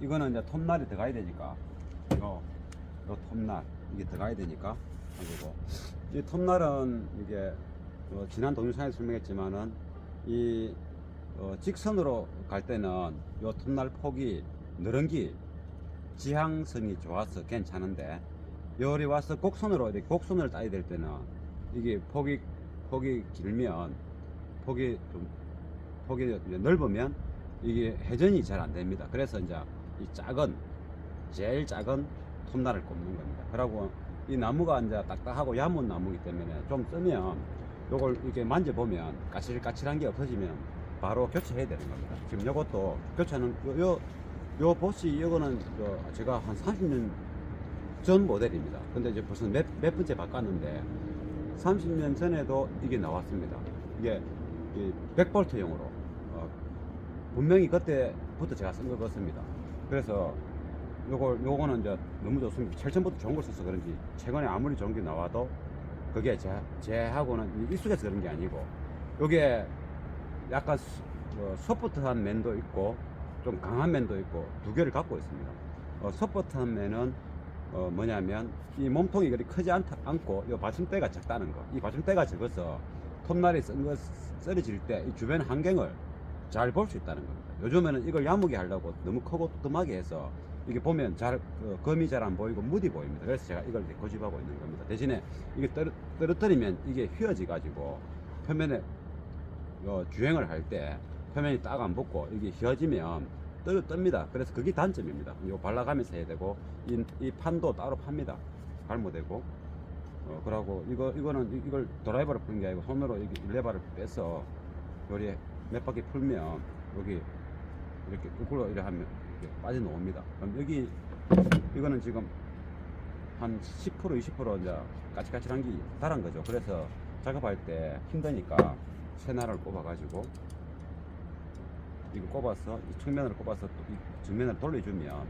이거는 이제 톱날이 들어가야 되니까 요 톱날 이게 들어가야 되니까 그리고 이 톱날은 이게 지난 동영상에 설명했지만은 이 직선으로 갈 때는 요 톱날 폭이 늘은기 지향성이 좋아서 괜찮은데 요리 와서 곡선으로 이렇게 곡선을 따야 될 때는 이게 폭이 길면 폭이 이제 넓으면 이게 회전이 잘 안 됩니다. 그래서 이제 이 제일 작은 톱날을 꼽는 겁니다. 그리고 이 나무가 이제 딱딱하고 얇은 나무이기 때문에 좀 쓰면 요걸 이렇게 만져보면 까칠까칠한 게 없어지면 바로 교체해야 되는 겁니다. 지금 요것도 교체는 요 보시 요거는 제가 한 30년 전 모델입니다. 근데 이제 벌써 몇 번째 바꿨는데 30년 전에도 이게 나왔습니다. 이게 100볼트용으로 분명히 그때부터 제가 쓴 것 같습니다. 그래서 요거는 이제 너무 좋습니다. 철천부터 좋은 걸 써서 그런지 최근에 아무리 좋은 게 나와도 그게 제하고는 익숙해서 그런 게 아니고 요게 약간 소프트한 면도 있고 좀 강한 면도 있고 두 개를 갖고 있습니다. 소프트한 면은 뭐냐면 이 몸통이 그리 크지 않고 이 받침대가 작다는 거. 이 받침대가 적어서 톱날이 썰어질 때 이 주변 환경을 잘 볼 수 있다는 겁니다. 요즘에는 이걸 야무게 하려고 너무 크고 두툼하게 해서 이게 보면 검이 잘 안 보이고 무디 보입니다. 그래서 제가 이걸 고집하고 있는 겁니다. 대신에 이게 떨어뜨리면 이게 휘어져 가지고 표면에 주행을 할 때 표면이 딱 안 붙고 이게 휘어지면 뜹니다. 그래서 그게 단점입니다. 이거 발라가면서 해야 되고 이 판도 따로 팝니다. 갈모되고 그러고 이걸 드라이버를 푸는 게 아니고 손으로 이렇게 레버를 빼서 요리 몇 바퀴 풀면 여기 이렇게 거꾸로 이렇게 하면 이렇게 빠져나옵니다. 그럼 여기 이거는 지금 한 10% 20% 이제 까칠까칠한 게 달한 거죠. 그래서 작업할 때 힘드니까 새날을 꼽아 가지고 이거 꼽아서 이 측면으로 꼽아서 이 정면을 돌려주면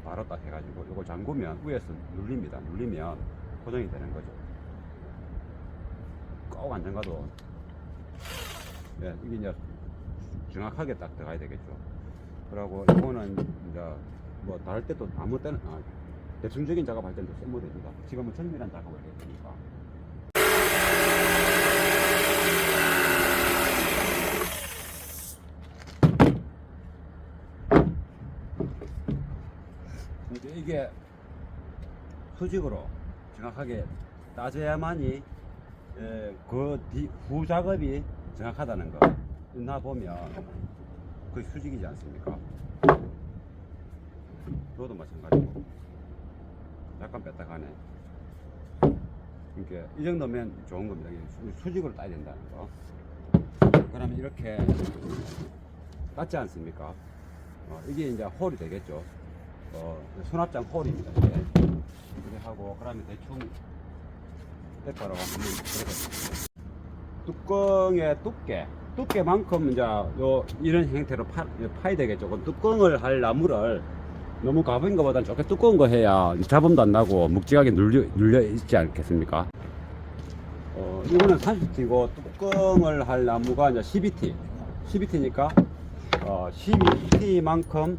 바로 딱 해가지고 이거 잠그면 위에서 눌립니다. 눌리면 고정이 되는 거죠. 꼭 안 잠가도 이게 이제 정확하게 딱 들어가야 되겠죠. 그리고 이거는 이제 뭐 다를 때도 아무 때나 대충적인 작업할 때도 쓰면 됩니다. 지금은 정밀한 작업을 해야 되니까. 이게 수직으로 정확하게 따져야만이 후 작업이 정확하다는 거. 나 보면 거의 수직이지 않습니까? 저도 마찬가지고 약간 뺐다가네. 그러니까 이 정도면 좋은 겁니다. 수직으로 따야 된다는 거. 그러면 이렇게 땄지 않습니까? 이게 이제 홀이 되겠죠. 수납장 홀입니다. 이렇게 하고 그러면 대충 때가라고 하면 그렇게 뚜껑의 두께만큼 이제 이런 형태로 파야 되겠죠. 그 뚜껑을 할 나무를 너무 가벼운 것보다는 좋게 두꺼운 거 해야 잡음도 안 나고 묵직하게 눌려 있지 않겠습니까? 이거는 30T고 뚜껑을 할 나무가 이제 12T니까 12T만큼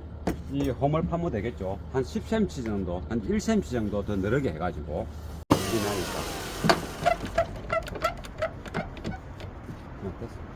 이 홈을 파면 되겠죠. 한 10cm 정도, 한 1cm 정도 더 늘게 해가지고 이나니까. 됐어.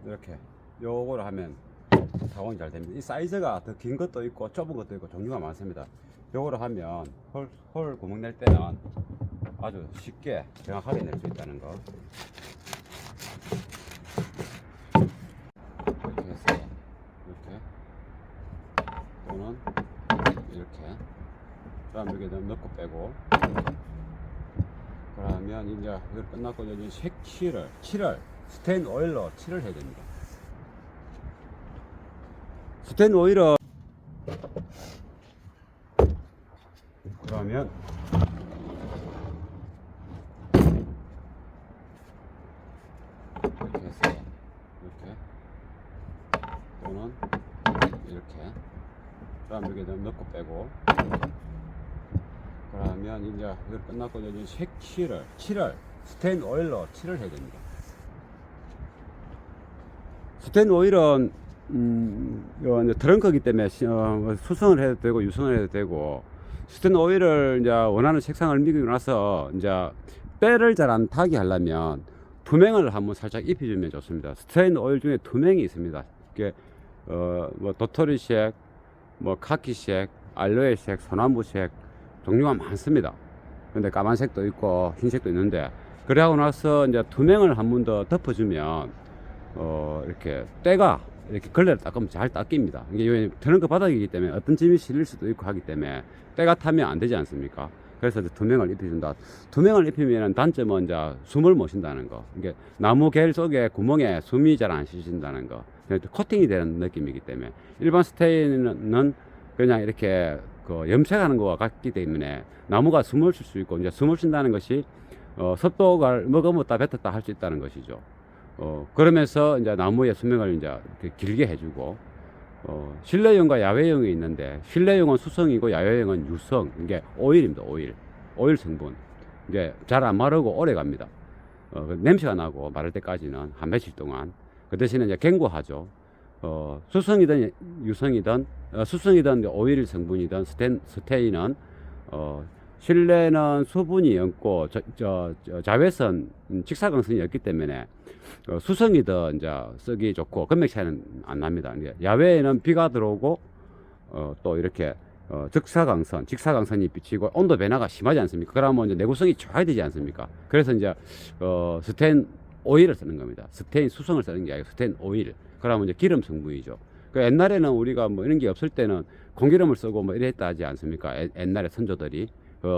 이렇게 요거를 하면 타공이 잘 됩니다. 이 사이즈가 더 긴 것도 있고 좁은 것도 있고 종류가 많습니다. 요거를 하면 홀 구멍 낼 때는 아주 쉽게 정확하게 낼 수 있다는 거. 이렇게 해서 이렇게 그럼 여기 좀 넣고 빼고. 그러면 이제 이거 끝났고 이제 칠을 스테인 오일로 칠을 해야 됩니다. 스테인 오일은 그러면 이렇게 해서 이렇게 또는 이렇게 그럼 여기 좀 넣고 빼고. 그러면 이제 이거 끝났고 이제 칠을 스테인 오일로 칠을 해야 됩니다. 스테인 오일은 이제 트렁크이기 때문에 수성을 해도 되고 유성을 해도 되고, 스테인 오일을 이제 원하는 색상을 미기고 나서 이제 때를 잘 안 타게 하려면 투명을 한번 살짝 입혀주면 좋습니다. 스테인 오일 중에 투명이 있습니다. 이게 뭐 도토리색, 뭐 카키색, 알로에색, 소나무색 종류가 많습니다. 근데 까만색도 있고 흰색도 있는데, 그래하고 나서 이제 투명을 한 번 더 덮어주면 이렇게 때가 이렇게 걸레를 닦으면 잘 닦입니다. 이게 트렁크 바닥이기 때문에 어떤 짐이 실릴 수도 있고 하기 때문에 때가 타면 안 되지 않습니까? 그래서 이제 투명을 입혀준다. 투명을 입히면 단점은 이제 숨을 못 쉰다는 거. 이게 나무 겔 속에 구멍에 숨이 잘 안 쉬신다는 거. 코팅이 되는 느낌이기 때문에, 일반 스테인은 그냥 이렇게 염색하는 것과 같기 때문에 나무가 숨을 쉴 수 있고, 이제 숨을 쉰다는 것이 습도가 머금었다 뱉었다 할 수 있다는 것이죠. 그러면서 이제 나무의 수명을 이제 길게 해주고, 실내용과 야외용이 있는데, 실내용은 수성이고 야외용은 유성. 이게 오일입니다. 오일 성분. 이게 잘 안 마르고 오래 갑니다. 냄새가 나고 마를 때까지는 한 며칠 동안. 그 대신에 이제 견고하죠. 수성이든 유성이든, 수성이든 오일 성분이든 스테인은 실내는 수분이 없고 자외선 직사광선이 없기 때문에 수성이든 이제 쓰기 좋고 금맥 차이는 안 납니다. 야외에는 비가 들어오고 또 이렇게 직사광선이 비치고 온도 변화가 심하지 않습니까? 그러면 이제 내구성이 좋아야 되지 않습니까? 그래서 이제 스테인 오일을 쓰는 겁니다. 스테인 수성을 쓰는 게 아니고 스테인 오일. 그러면 이제 기름 성분이죠. 그 옛날에는 우리가 뭐 이런 게 없을 때는 공기름을 쓰고 뭐 이랬다 하지 않습니까? 옛날에 선조들이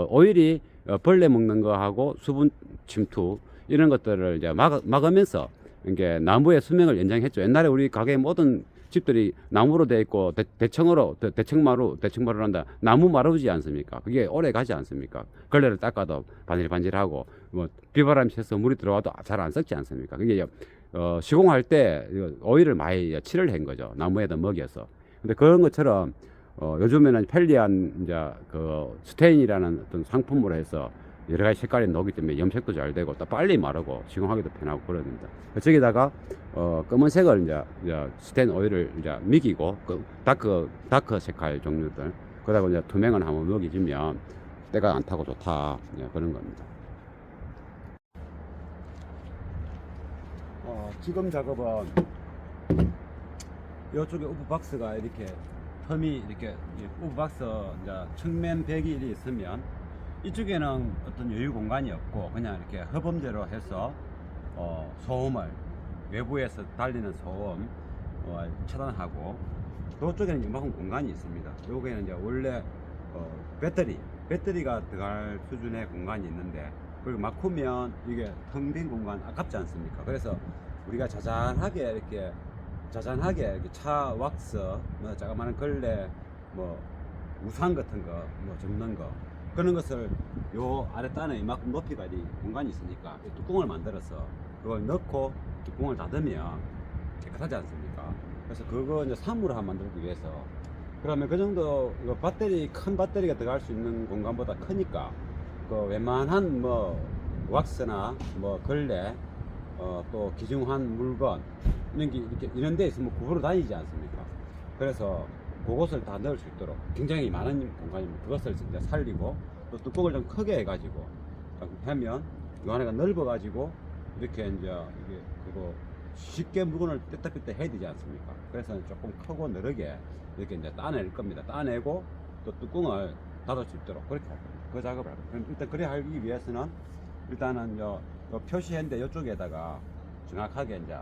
오일이 벌레 먹는 거하고 수분 침투 이런 것들을 이제 막으면서 이게 나무의 수명을 연장했죠. 옛날에 우리 가게 모든 집들이 나무로 되어 있고 대청마루 한다. 나무 마루지 않습니까? 그게 오래 가지 않습니까? 걸레를 닦아도 바질바질하고 뭐 비바람이 쐬서 물이 들어와도 잘 안 썩지 않습니까? 그게 시공할 때 오일을 많이 칠을 한 거죠. 나무에다 먹여서. 근데 그런 것처럼 요즘에는 편리한 이제 스테인이라는 어떤 상품으로 해서 여러 가지 색깔이 나오기 때문에 염색도 잘 되고 또 빨리 마르고 시공하기도 편하고 그럽니다. 저기다가 검은색을 이제 스테인 오일을 이제 미기고 다크 색깔 종류들, 그러다가 이제 투명을 한번 먹여주면 때가 안 타고 좋다, 그런 겁니다. 지금 작업은 이쪽에 우브 박스가 이렇게 텀이 이렇게 우브 박스 이제 측면 벽이 있으면 이쪽에는 어떤 여유 공간이 없고 그냥 이렇게 허범재로 해서 소음을 외부에서 달리는 소음 차단하고, 그쪽에는 이만큼 공간이 있습니다. 여기에는 이제 원래 배터리가 들어갈 수준의 공간이 있는데, 그리고 막 크면 이게 텅 빈 공간 아깝지 않습니까? 그래서 우리가 자잔하게 이렇게 차 왁스, 뭐 자그마한 걸레, 뭐 우산 같은 거, 뭐 접는 거, 그런 것을 요 아랫단에 이만큼 높이가 공간이 있으니까 뚜껑을 만들어서 그걸 넣고 뚜껑을 닫으면 깨끗하지 않습니까? 그래서 그거 이제 사물을 한번 만들기 위해서, 그러면 그 정도 큰 배터리가 들어갈 수 있는 공간보다 크니까 그 웬만한 뭐 왁스나 뭐 걸레, 또 기중한 물건 이런 게 이런 데 있으면 구부러 다니지 않습니까? 그래서 그것을 다 넣을 수 있도록 굉장히 많은 공간입니다. 그것을 이제 살리고 또 뚜껑을 좀 크게 해가지고 하면 이 안에가 넓어가지고 이렇게 이제 이게 그거 쉽게 물건을 뺐다 뺐다 해야 되지 않습니까? 그래서 조금 크고 느리게 이렇게 이제 따낼 겁니다. 따내고 또 뚜껑을 닫을 수 있도록 그렇게 할 겁니다. 그 작업을 할 겁니다. 일단 그래 하기 위해서는 일단은 요 표시했는데 이쪽에다가 정확하게 이제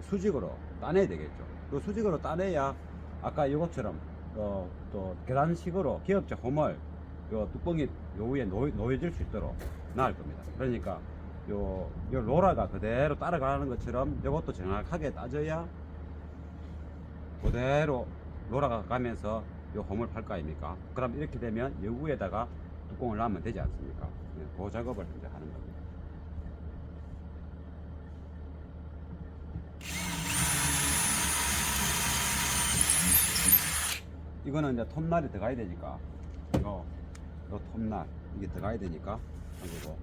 수직으로 따내야 되겠죠. 그 수직으로 따내야 아까 이것처럼 또 계단식으로 기역자 홈을 요 뚜껑이 요 위에 놓여질 수 있도록 나을 겁니다. 그러니까 요 로라가 그대로 따라가는 것처럼 이것도 정확하게 따져야 그대로 로라가 가면서 요 홈을 팔 거 아닙니까? 그럼 이렇게 되면 요 위에다가 뚜껑을 놔면 되지 않습니까? 그 작업을 이제 하는 겁니다. 이거는 이제 톱날이 들어가야 되니까 요 톱날 이게 들어가야 되니까 그리고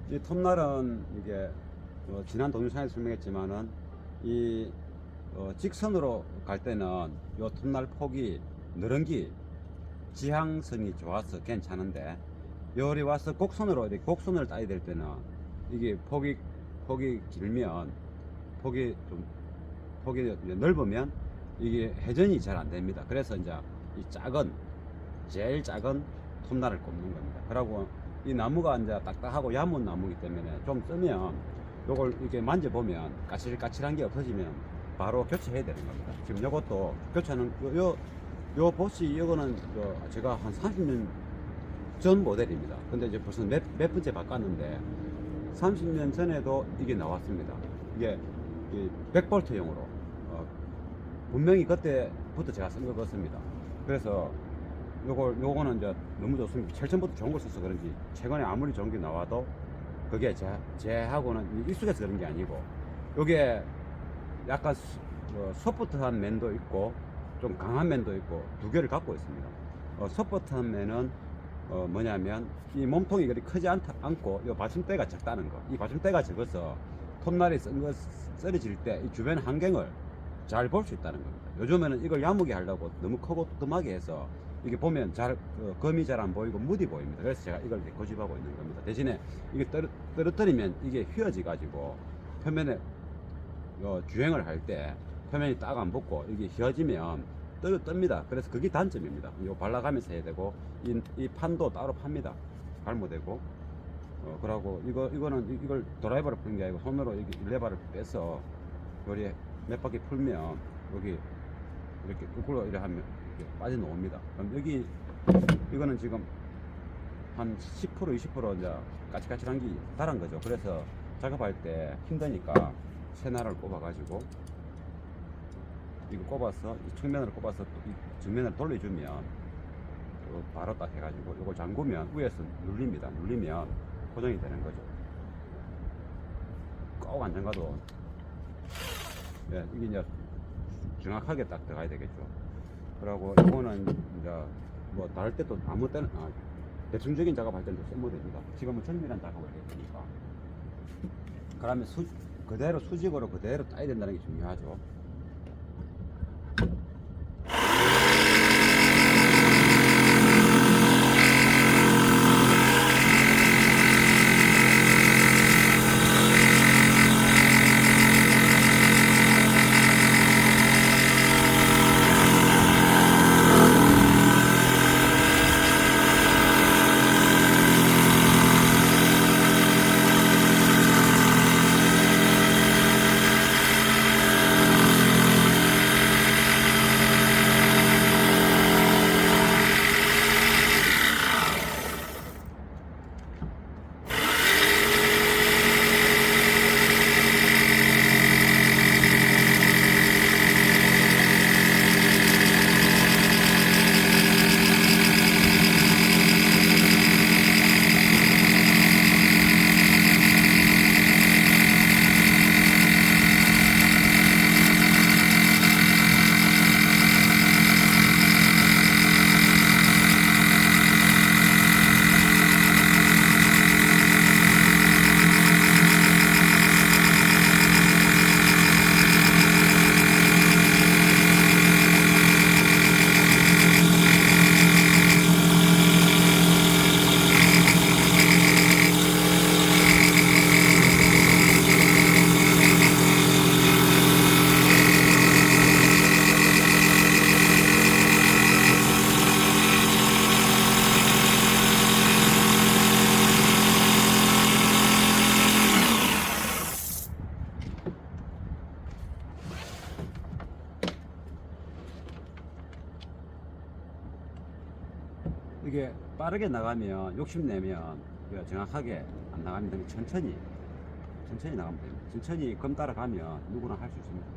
이 톱날은 이게 지난 동영상에서 설명했지만은 이 직선으로 갈 때는 요 톱날 폭이 늘은기 지향성이 좋아서 괜찮은데 요리 와서 곡선으로 이렇게 곡선을 따야 될 때는 이게 폭이 길면 폭이 넓으면 이게 회전이 잘 안 됩니다. 그래서 이제 이 제일 작은 톱날을 꼽는 겁니다. 그리고 이 나무가 이제 딱딱하고 얇은 나무이기 때문에 좀 쓰면 요걸 이렇게 만져보면 까칠까칠한 게 없어지면 바로 교체해야 되는 겁니다. 지금 요것도 교체는 요 보시 이거는 제가 한 30년 전 모델입니다. 근데 이제 벌써 몇 번째 바꿨는데 30년 전에도 이게 나왔습니다. 이게 100볼트용으로 분명히 그때부터 제가 쓴 것 같습니다. 그래서 요거는 이제 너무 좋습니다. 철천부터 좋은 걸 써서 그런지 최근에 아무리 좋은 게 나와도 그게 제하고는 익숙해서 그런 게 아니고 요게 약간 소프트한 면도 있고 좀 강한 면도 있고 두 개를 갖고 있습니다. 소프트한 면은 뭐냐면 이 몸통이 그리 크지 않고 요 받침대가 작다는 거. 이 받침대가 적어서 톱날이 썰어질 때 이 주변 환경을 잘 볼 수 있다는 겁니다. 요즘에는 이걸 야무게 하려고 너무 크고 뚜툼하게 해서 이게 보면 검이 잘 안 보이고 무디 보입니다. 그래서 제가 이걸 고집하고 있는 겁니다. 대신에 이게 떨어뜨리면 이게 휘어져 가지고 표면에 주행을 할 때 표면이 딱 안 붙고 이게 휘어지면 뜹니다. 그래서 그게 단점입니다. 이거 발라가면서 해야 되고 이 판도 따로 팝니다. 갈모되고 그러고 이걸 드라이버를 푸는 게 아니고 손으로 이렇게 레버를 빼서 요리 몇 바퀴 풀면 여기 이렇게 거꾸로 이렇게 하면 이렇게 빠져나옵니다. 그럼 여기 이거는 지금 한 10% 20% 이제 까칠까칠한 게 달한 거죠. 그래서 작업할 때 힘드니까 새날을 꼽아 가지고 이거 꼽아서 이 측면으로 꼽아서 이 정면을 돌려주면 바로 딱 해가지고 이걸 잠그면 위에서 눌립니다. 눌리면 고정이 되는 거죠. 꼭 안 잠가도 이게 이제 정확하게 딱 들어가야 되겠죠. 그리고 이거는 이제 뭐 다를 때도 아무 때나 대충적인 작업할 때도 쓰면 됩니다. 지금은 정밀한 작업을 해야 되니까. 그러면 그대로 수직으로 그대로 따야 된다는 게 중요하죠. 이게 빠르게 나가면 욕심내면 정확하게 안 나가면 되면 천천히 나가면 됩니다. 천천히 금 따라가면 누구나 할 수 있습니다.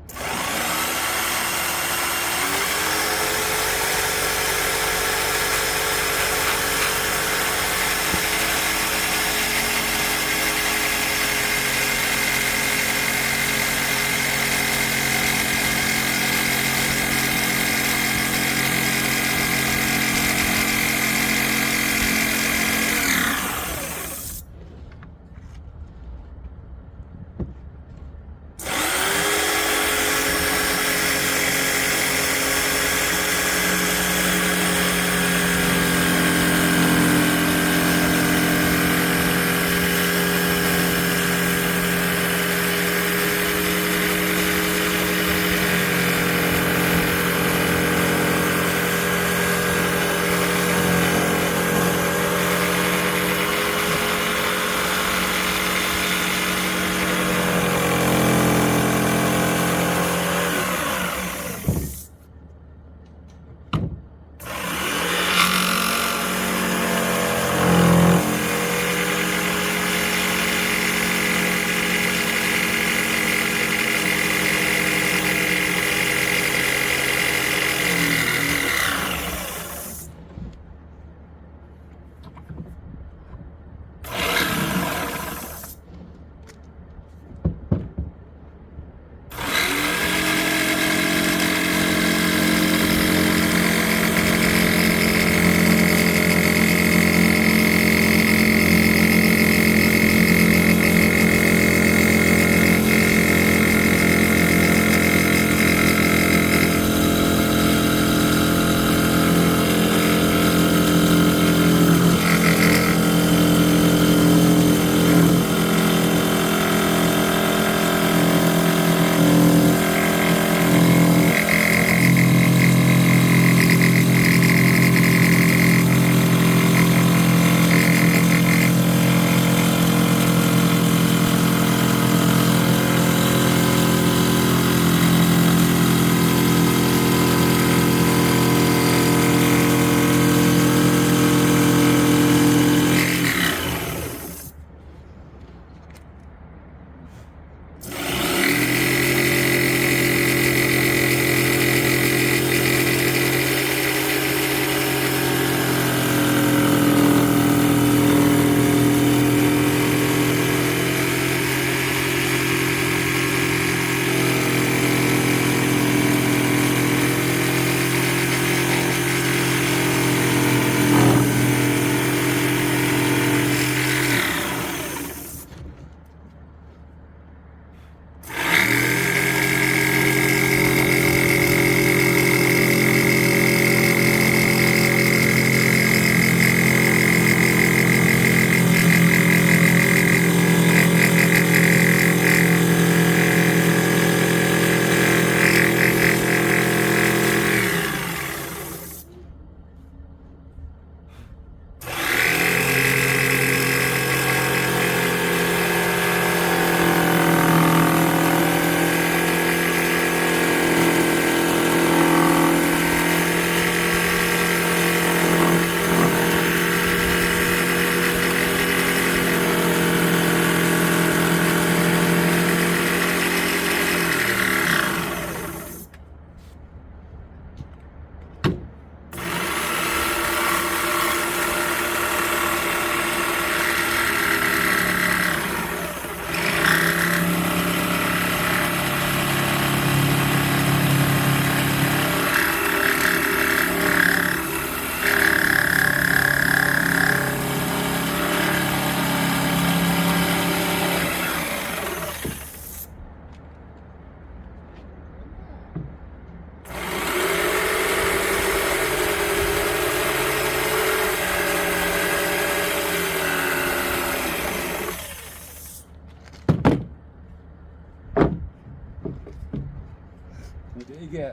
이게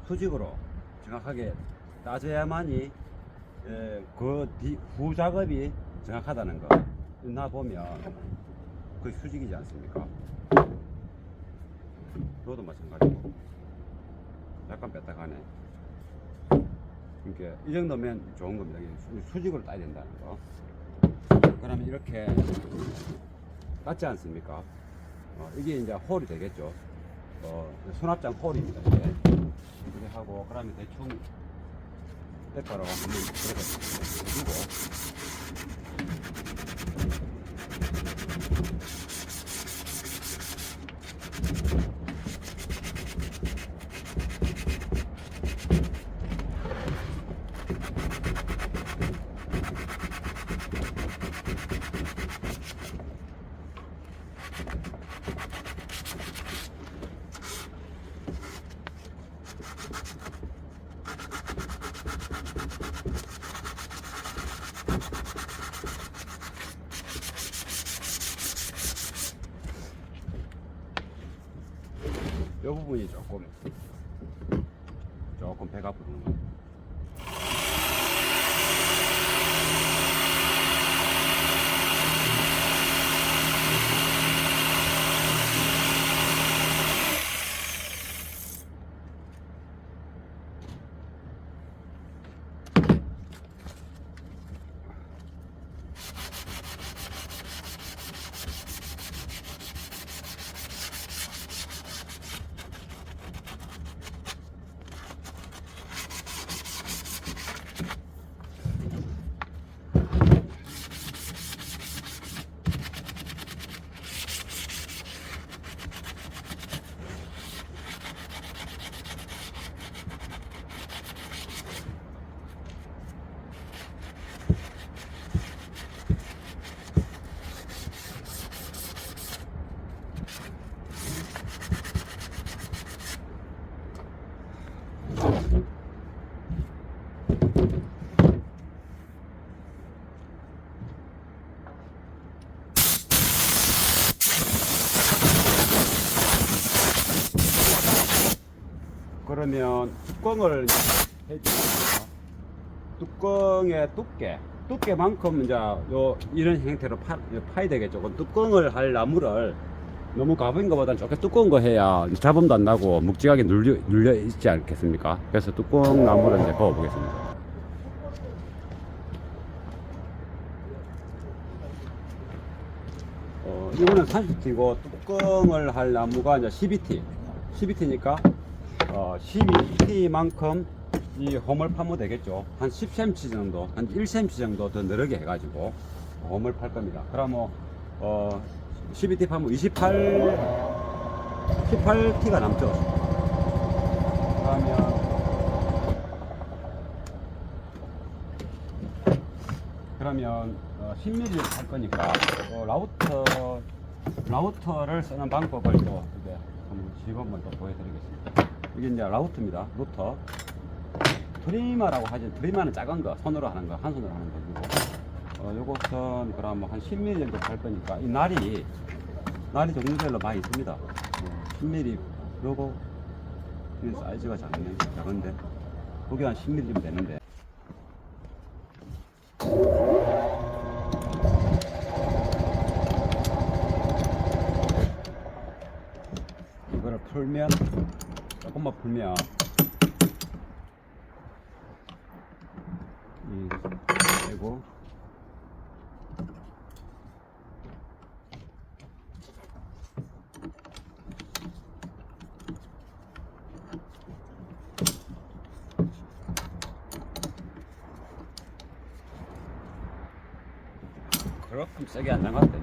수직으로 정확하게 따져야만이 후 작업이 정확하다는 거. 나 보면 그 수직이지 않습니까? 너도 마찬가지고 약간 뺐다 가네. 이렇게 이 정도면 좋은 겁니다. 수직으로 따야 된다는 거. 그러면 이렇게 닿지 않습니까? 이게 이제 홀이 되겠죠. 수납장 홀입니다. 이게. 이렇게 하고, 그러면 대충 때가로 한번 들어가주고. 이 부분이 조금 배가 부르는 거. 그러면 뚜껑을 해주니까 뚜껑의 두께만큼 이제 이런 형태로 파야 되겠죠. 뚜껑을 할 나무를 너무 가벼운 것보다는 조금 두꺼운 거 해야 잡음도 안 나고 묵직하게 눌려 있지 않겠습니까? 그래서 뚜껑 나무를 이제 그어 보겠습니다. 이거는 30T고 뚜껑을 할 나무가 이제 12T니까 12T만큼 이 홈을 파면 되겠죠. 한 10cm 정도, 한 1cm 정도 더 늘게 해가지고 홈을 팔 겁니다. 그러면 12T 파면 18T가 남죠. 그러면 10mm를 팔 거니까 라우터를 쓰는 방법을 또 이제 한번 또 보여드리겠습니다. 이게 이제 라우터입니다. 루터. 드리머라고 하죠. 드리머는 작은 거, 손으로 하는 거, 한 손으로 하는 거고. 요것은 그럼 한 10mm 정도 팔 거니까 이 날이 종류별로 많이 있습니다. 10mm 요거 사이즈가 작은데 그게 한 10mm 좀 되는데. 이거를 풀면 조금만 풀면 그리고 그렇게 세게 안 나갔대.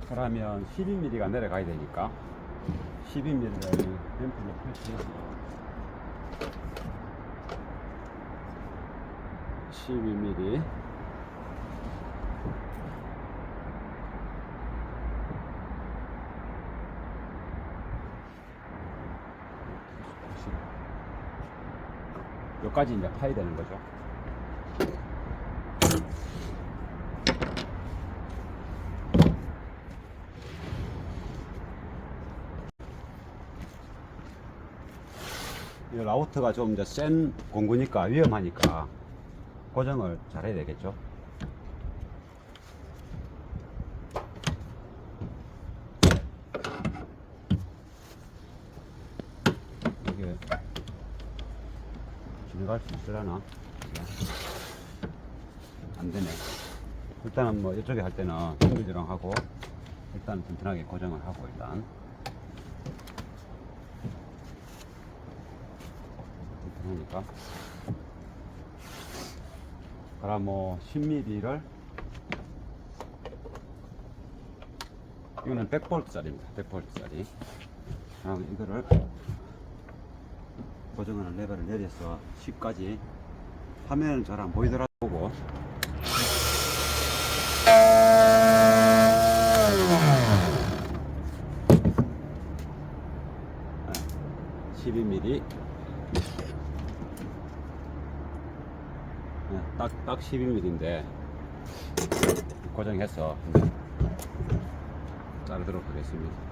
그러면 12mm가 내려가야 되니까 12mm를 램프로 펼치고 12mm 여기까지 이제 파야 되는 거죠. 이 라우터가 좀 이제 센 공구니까 위험하니까 고정을 잘 해야 되겠죠. 들어갈 수 있으려나? 안 되네. 일단은 뭐 이쪽에 할 때는 싱글즈랑 하고 일단 튼튼하게 고정을 하고 일단 튼튼하니까 그럼 뭐 10mm를 이거는 100볼트짜리입니다. 100볼트짜리. 그럼 이거를 고정하는 레버를 내려서 10까지 화면은 잘 안 보이더라도 보고 12mm 딱 12mm인데 고정해서 자르도록 하겠습니다.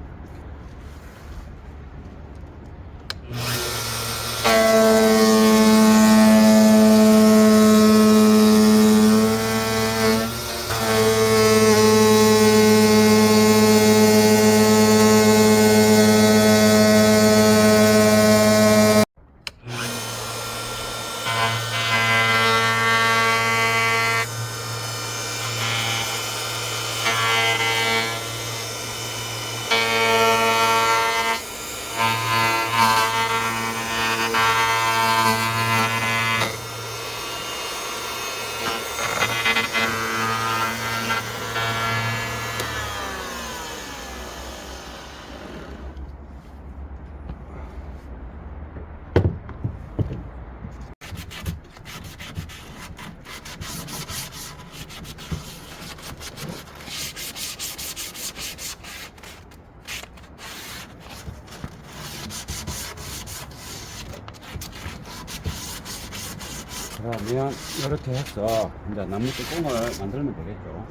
그러면 이렇게 해서 이제 나무 뚜껑을 만들면 되겠죠.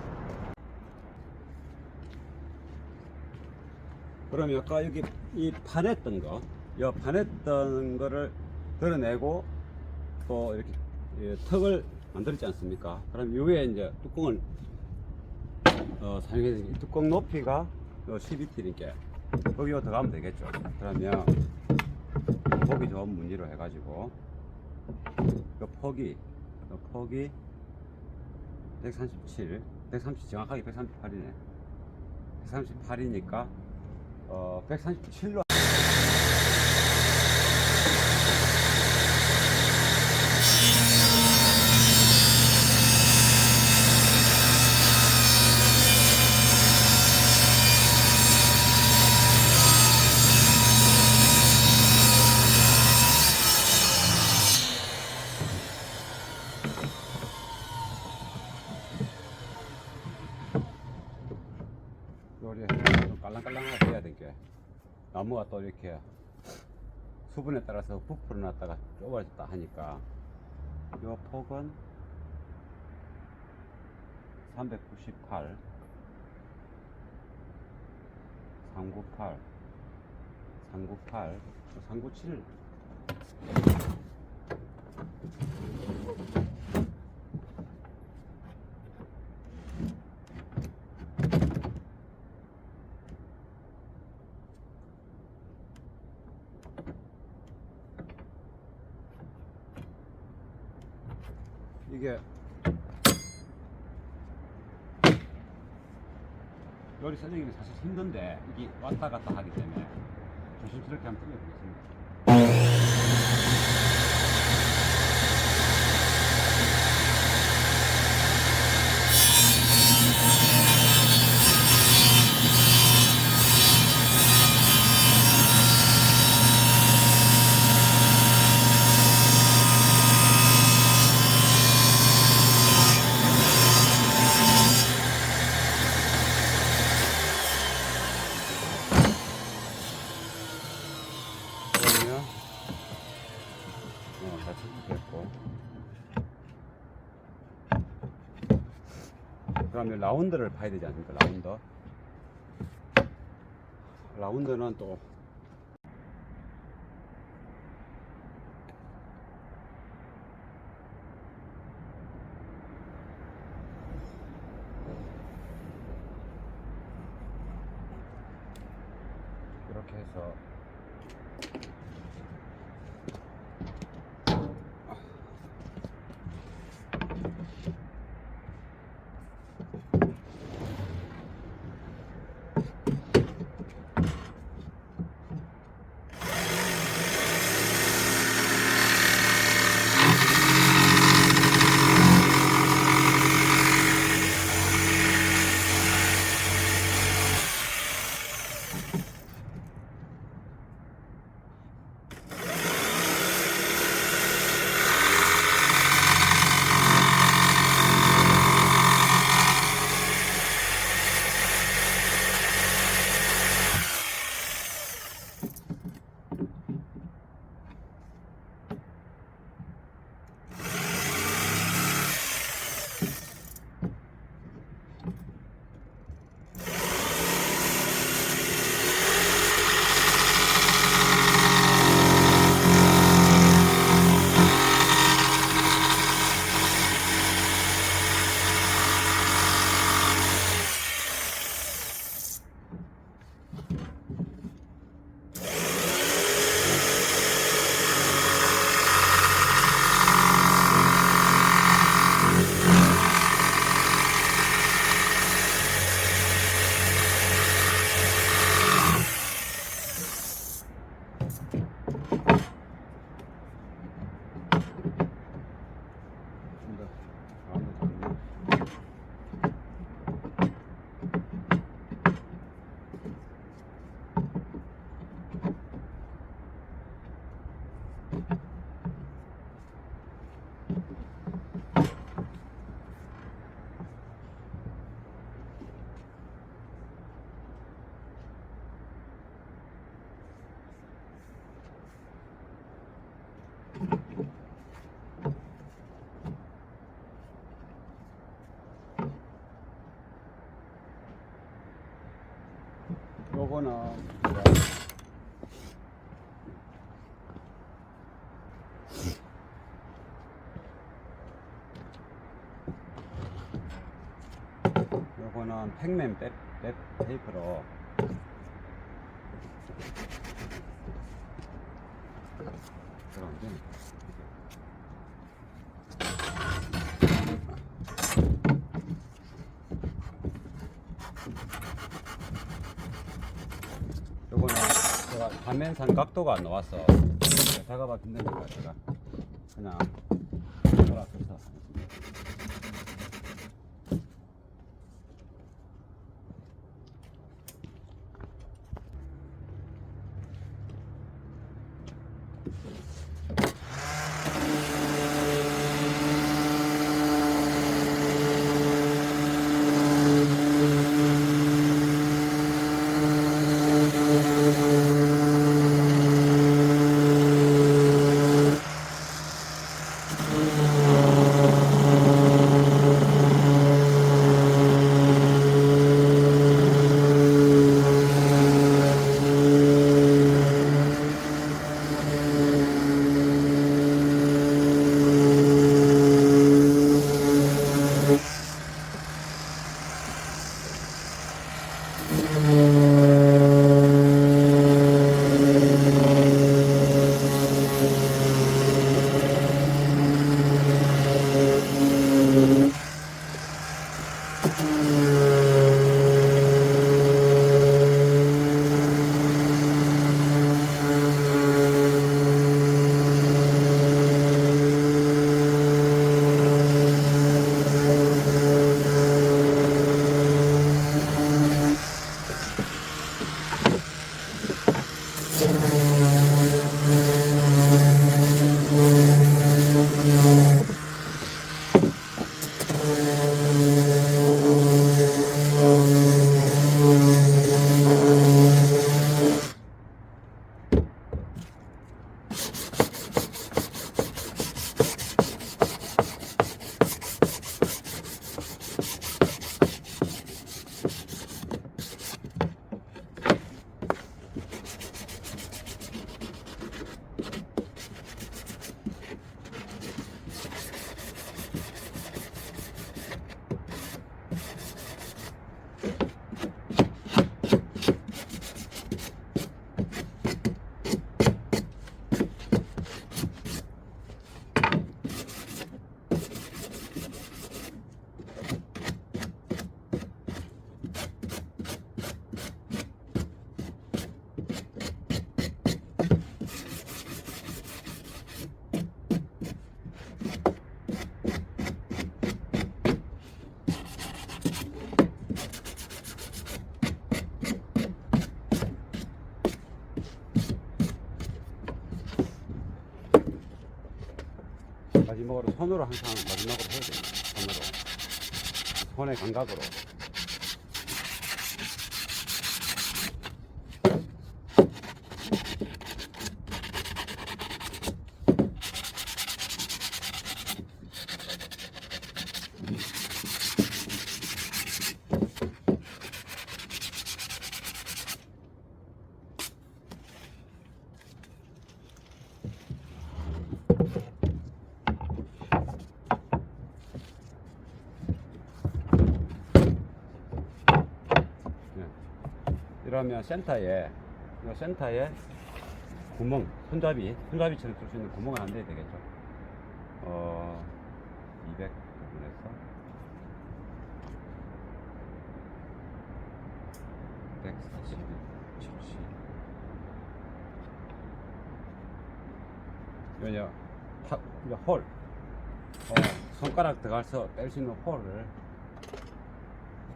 그러면 아까 여기 이 파냈던 거, 이 파냈던 거를 드러내고 또 이렇게 턱을 만들었지 않습니까? 그럼 이 위에 이제 뚜껑을 사용해서 이 뚜껑 높이가 12T니까 거기로 들어가면 되겠죠. 그러면 보기 좋은 무늬로 해가지고 그 폭이 137, 130 정확하게 138이네. 138이니까 137로 좀 깔랑깔랑하게 해야 되게 나무가 또 이렇게 수분에 따라서 부풀어 놨다가 좁아졌다 하니까 이 폭은 398 398 398 397 이게 요리 설정이 사실 힘든데 이게 왔다 갔다 하기 때문에 조심스럽게 한번 뜯어보겠습니다. 다 됐고 그러면 라운드를 파야 되지 않습니까? 라운드는 또 이렇게 해서 요거는 요거는 팩맨 테이프로 들어가지. 요거는 제가 가면선 각도가 안 나왔어. 작업하기 힘드니까 제가 그냥 돌아서서 마지막으로 손으로 항상 마지막으로 해야 돼요. 손으로. 손의 감각으로. 이러면 센터에 구멍, 손잡이처럼 쓸 수 있는 구멍을 안 돼야 되겠죠. 200 부분에서 140, 70. 이거냐, 홀. 손가락 들어가서 뺄 수 있는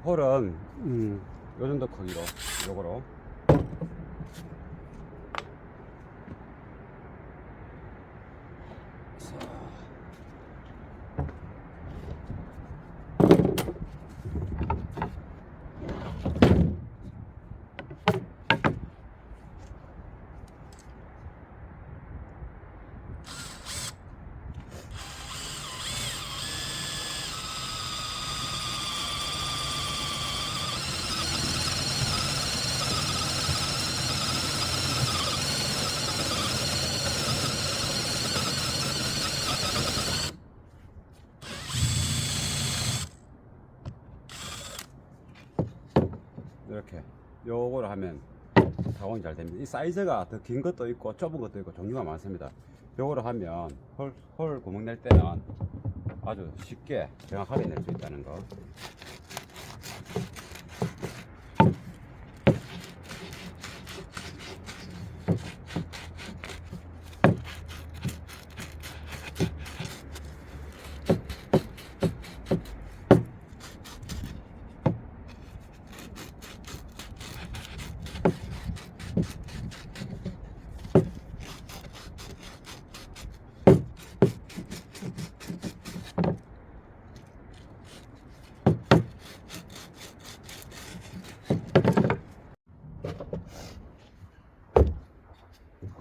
홀은 요 정도 크기로 요거로 이렇게 요거를 하면 타공이 잘 됩니다. 이 사이즈가 더 긴 것도 있고 좁은 것도 있고 종류가 많습니다. 요거를 하면 홀 구멍 낼 때는 아주 쉽게 정확하게 낼 수 있다는 거.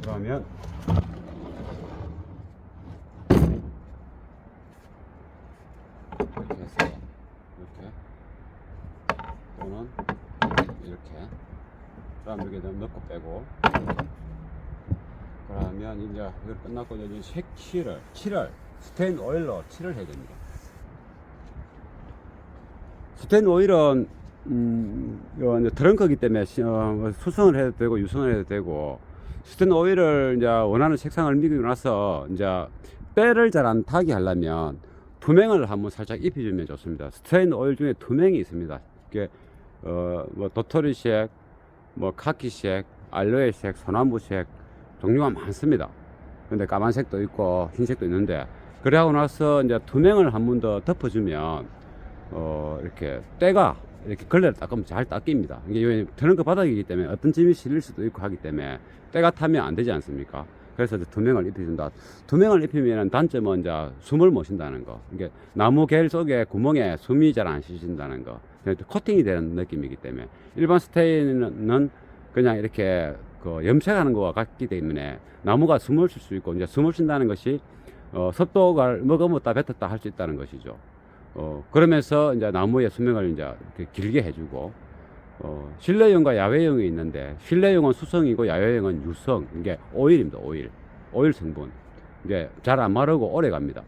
그러면 이렇게 해서 이렇게 또는 이렇게 그다음 여기 넣고 빼고 그러면 이제 이걸 끝났고 이제 칠을 스테인 오일로 칠을 해야 됩니다. 스테인 오일은 이제 트렁크이기 때문에 수성을 해도 되고 유성을 해도 되고 스테인 오일을 이제 원하는 색상을 미기고 나서 이제 때를 잘 안 타게 하려면 투명을 한번 살짝 입혀주면 좋습니다. 스테인 오일 중에 투명이 있습니다. 이게 뭐 도토리색, 뭐 카키색, 알로에색, 소나무색 종류가 많습니다. 근데 까만색도 있고 흰색도 있는데 그러고 나서 이제 투명을 한 번 더 덮어주면 이렇게 때가 이렇게 걸레를 닦으면 잘 닦입니다. 이게 트렁크 바닥이기 때문에 어떤 짐이 실릴 수도 있고 하기 때문에 때가 타면 안 되지 않습니까? 그래서 투명을 입혀준다. 투명을 입히면 단점은 이제 숨을 못 쉰다는 거. 이게 나무 겔 속에 구멍에 숨이 잘 안 쉬신다는 거. 코팅이 되는 느낌이기 때문에 일반 스테인은 그냥 이렇게 염색하는 것과 같기 때문에 나무가 숨을 쉴 수 있고 이제 숨을 쉰다는 것이 습도가 먹어먹다 뱉었다 할 수 있다는 것이죠. 그러면서 이제 나무의 수명을 이제 길게 해주고, 실내용과 야외용이 있는데, 실내용은 수성이고 야외용은 유성, 이게 오일입니다, 오일 성분. 이게 잘 안 마르고 오래 갑니다.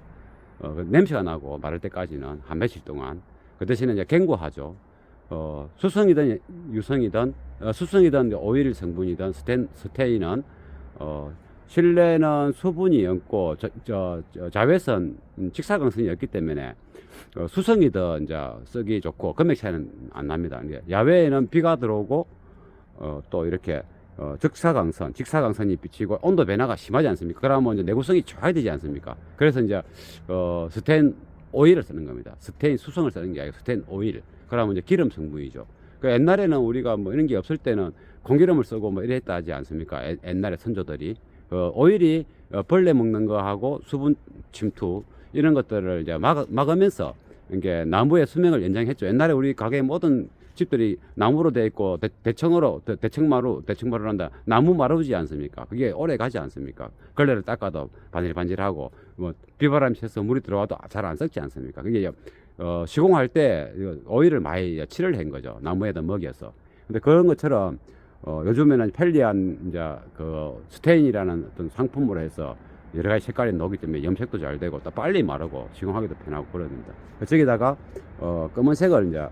냄새가 나고 마를 때까지는 한 며칠 동안. 그 대신에 이제 견고하죠. 수성이든 유성이든, 수성이든 오일 성분이든 스테인은, 실내는 수분이 없고, 자외선, 직사광선이 없기 때문에, 수성이든 이제 쓰기 좋고 금액 차이는 안 납니다. 야외에는 비가 들어오고 또 이렇게 직사광선이 비치고 온도 변화가 심하지 않습니까? 그러면 이제 내구성이 좋아야 되지 않습니까? 그래서 이제 스테인 오일을 쓰는 겁니다. 스테인 수성을 쓰는 게 아니고 스테인 오일. 그러면 이제 기름 성분이죠. 그 옛날에는 우리가 뭐 이런 게 없을 때는 공기름을 쓰고 뭐 이랬다 하지 않습니까? 옛날에 선조들이 오일이 벌레 먹는 거하고 수분 침투 이런 것들을 이제 막으면서 이게 나무의 수명을 연장했죠. 옛날에 우리 가게 모든 집들이 나무로 되어 있고 대청마루란다. 나무 마루지 않습니까? 그게 오래 가지 않습니까? 걸레를 닦아도 반질반질하고 뭐 비바람이 쐬서 물이 들어와도 잘 안 썩지 않습니까? 그게 시공할 때 오일을 많이 칠을 한 거죠. 나무에다 먹여서. 근데 그런 것처럼 요즘에는 편리한 이제 스테인이라는 어떤 상품으로 해서 여러 가지 색깔이 나오기 때문에 염색도 잘 되고 또 빨리 마르고 시공하기도 편하고 그럽니다. 저기다가 검은색을 이제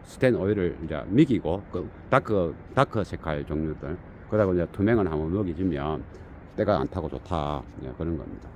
스테인 오일을 이제 미기고 다크 색깔 종류들 그러다가 이제 투명을 한번 먹여주면 때가 안 타고 좋다 그런 겁니다.